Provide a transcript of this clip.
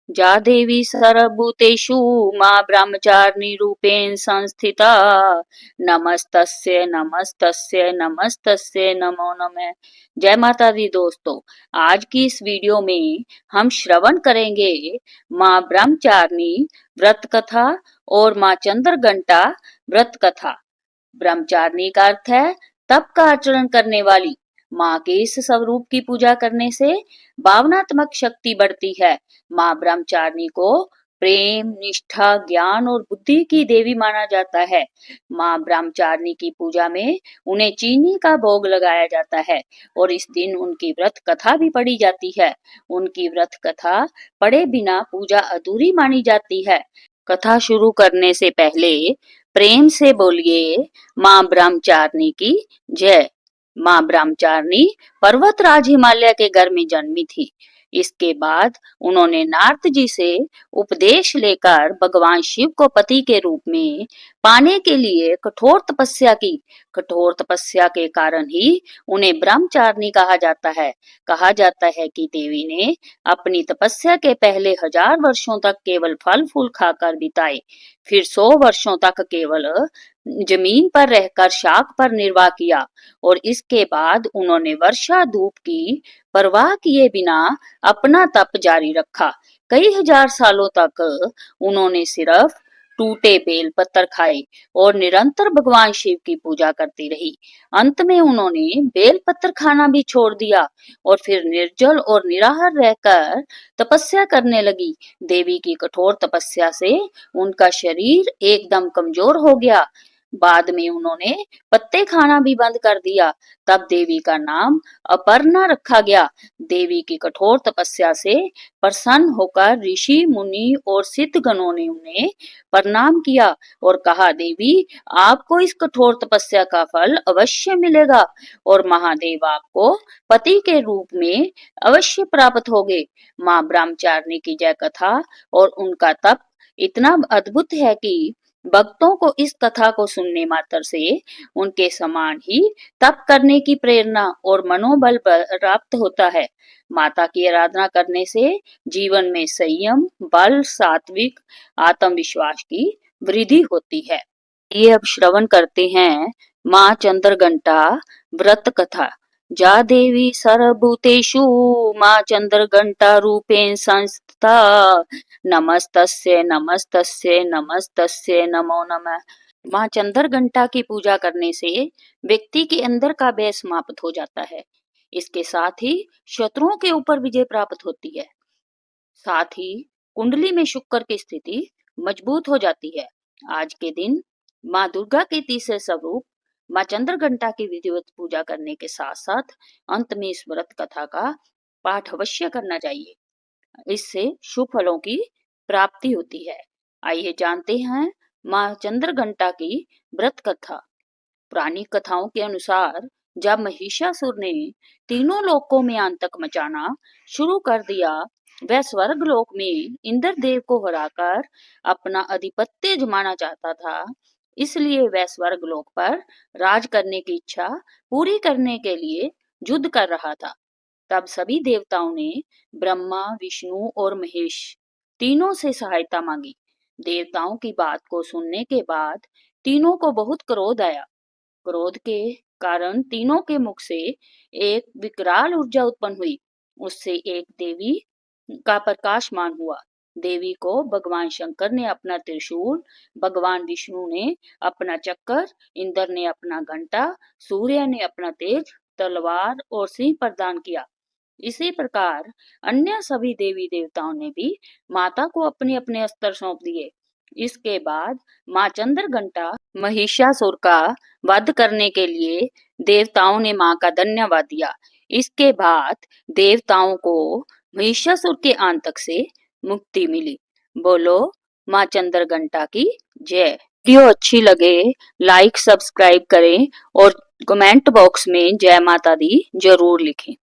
जा देवी सर्वभूतेषु मां ब्रह्मचारिणी रूपेण संस्थिता। नमस्तस्य नमस्तस्य नमस्तस्य नमो नमः। जय माता दी दोस्तों, आज की इस वीडियो में हम श्रवण करेंगे मां ब्रह्मचारिणी व्रत कथा और मां चंद्रघंटा व्रत कथा। ब्रह्मचारिणी का अर्थ है तप का आचरण करने वाली। माँ के इस स्वरूप की पूजा करने से भावनात्मक शक्ति बढ़ती है। माँ ब्रह्मचारिणी को प्रेम, निष्ठा, ज्ञान और बुद्धि की देवी माना जाता है। माँ ब्रह्मचारिणी की पूजा में उन्हें चीनी का भोग लगाया जाता है और इस दिन उनकी व्रत कथा भी पढ़ी जाती है। उनकी व्रत कथा पढ़े बिना पूजा अधूरी मानी जाती है। कथा शुरू करने से पहले प्रेम से बोलिए मां ब्रह्मचारिणी की जय। मां ब्रह्मचारिणी पर्वतराज हिमालय के घर में जन्मी थी। इसके बाद उन्होंने नारद जी से उपदेश लेकर भगवान शिव को पति के रूप में पाने के लिए कठोर तपस्या की। कठोर तपस्या के कारण ही उन्हें ब्रह्मचारिणी कहा जाता है। कहा जाता है कि देवी ने अपनी तपस्या के पहले 1000 वर्षों तक केवल फल फूल खाकर बिताए, फिर 100 वर्षों तक केवल जमीन पर रहकर शाक पर निर्वाह किया और इसके बाद उन्होंने वर्षा धूप की परवाह किए बिना अपना तप जारी रखा। कई हजार सालों तक उन्होंने सिर्फ टूटे बेल पत्थर खाए और निरंतर भगवान शिव की पूजा करती रही। अंत में उन्होंने बेल पत्थर खाना भी छोड़ दिया और फिर निर्जल और निराहार रहकर तपस्या करने लगी। देवी की कठोर तपस्या से उनका शरीर एकदम कमजोर हो गया। बाद में उन्होंने पत्ते खाना भी बंद कर दिया। तब देवी का नाम अपर्णा रखा गया। देवी की कठोर तपस्या से प्रसन्न होकर ऋषि मुनि और सिद्धगणों ने उन्हें प्रणाम किया और कहा, देवी आपको इस कठोर तपस्या का फल अवश्य मिलेगा और महादेव आपको पति के रूप में अवश्य प्राप्त होंगे। मां ब्रह्मचारिणी की जय कथा और उनका तप इतना अद्भुत है कि भक्तों को इस कथा को सुनने मात्र से उनके समान ही तप करने की प्रेरणा और मनोबल प्राप्त होता है। माता की आराधना करने से जीवन में संयम, बल, सात्विक आत्मविश्वास की वृद्धि होती है। ये अब श्रवण करते हैं माँ चंद्रघंटा व्रत कथा। जा देवी सर्वभूतेषु माँ चंद्रघंटा रूपेण संस्थिता। नमस्तस्य नमस्तस्य नमस्तस्य नमो नमः। माँ चंद्रघंटा की पूजा करने से व्यक्ति के अंदर का भय समाप्त हो जाता है। इसके साथ ही शत्रुओं के ऊपर विजय प्राप्त होती है। साथ ही कुंडली में शुक्र की स्थिति मजबूत हो जाती है। आज के दिन माँ दुर्गा के तीसरे स्वरूप माँ चंद्रघंटा की विधिवत पूजा करने के साथ साथ अंत में इस व्रत कथा का पाठ अवश्य करना चाहिए। इससे शुभ फलों की प्राप्ति होती है। आइए जानते हैं माँ चंद्रघंटा की व्रत कथा। पुरानी कथाओं के अनुसार जब महिषासुर ने तीनों लोकों में आतंक मचाना शुरू कर दिया, वह स्वर्ग लोक में इंद्र देव को हराकर अपना आधिपत्य जमाना चाहता था। इसलिए वह स्वर्ग लोक पर राज करने की इच्छा पूरी करने के लिए युद्ध कर रहा था। तब सभी देवताओं ने ब्रह्मा, विष्णु और महेश तीनों से सहायता मांगी। देवताओं की बात को सुनने के बाद तीनों को बहुत क्रोध आया। क्रोध के कारण तीनों के मुख से एक विकराल ऊर्जा उत्पन्न हुई। उससे एक देवी का प्रकाशमान हुआ। देवी को भगवान शंकर ने अपना त्रिशूल, भगवान विष्णु ने अपना चक्कर, इंद्र ने अपना घंटा, सूर्य ने अपना तेज, तलवार और सिंह प्रदान किया। इसी प्रकार अन्य सभी देवी देवताओं ने भी माता को अपने अपने अस्त्र सौंप दिए। इसके बाद माँ चंद्रघंटा महिषासुर का वध करने के लिए देवताओं ने माँ का धन्यवाद दिया। इसके बाद देवताओं को महिषासुर के आतंक से मुक्ति मिली। बोलो माँ चंद्रघंटा की जय। वीडियो अच्छी लगे लाइक सब्सक्राइब करें और कमेंट बॉक्स में जय माता दी जरूर लिखें।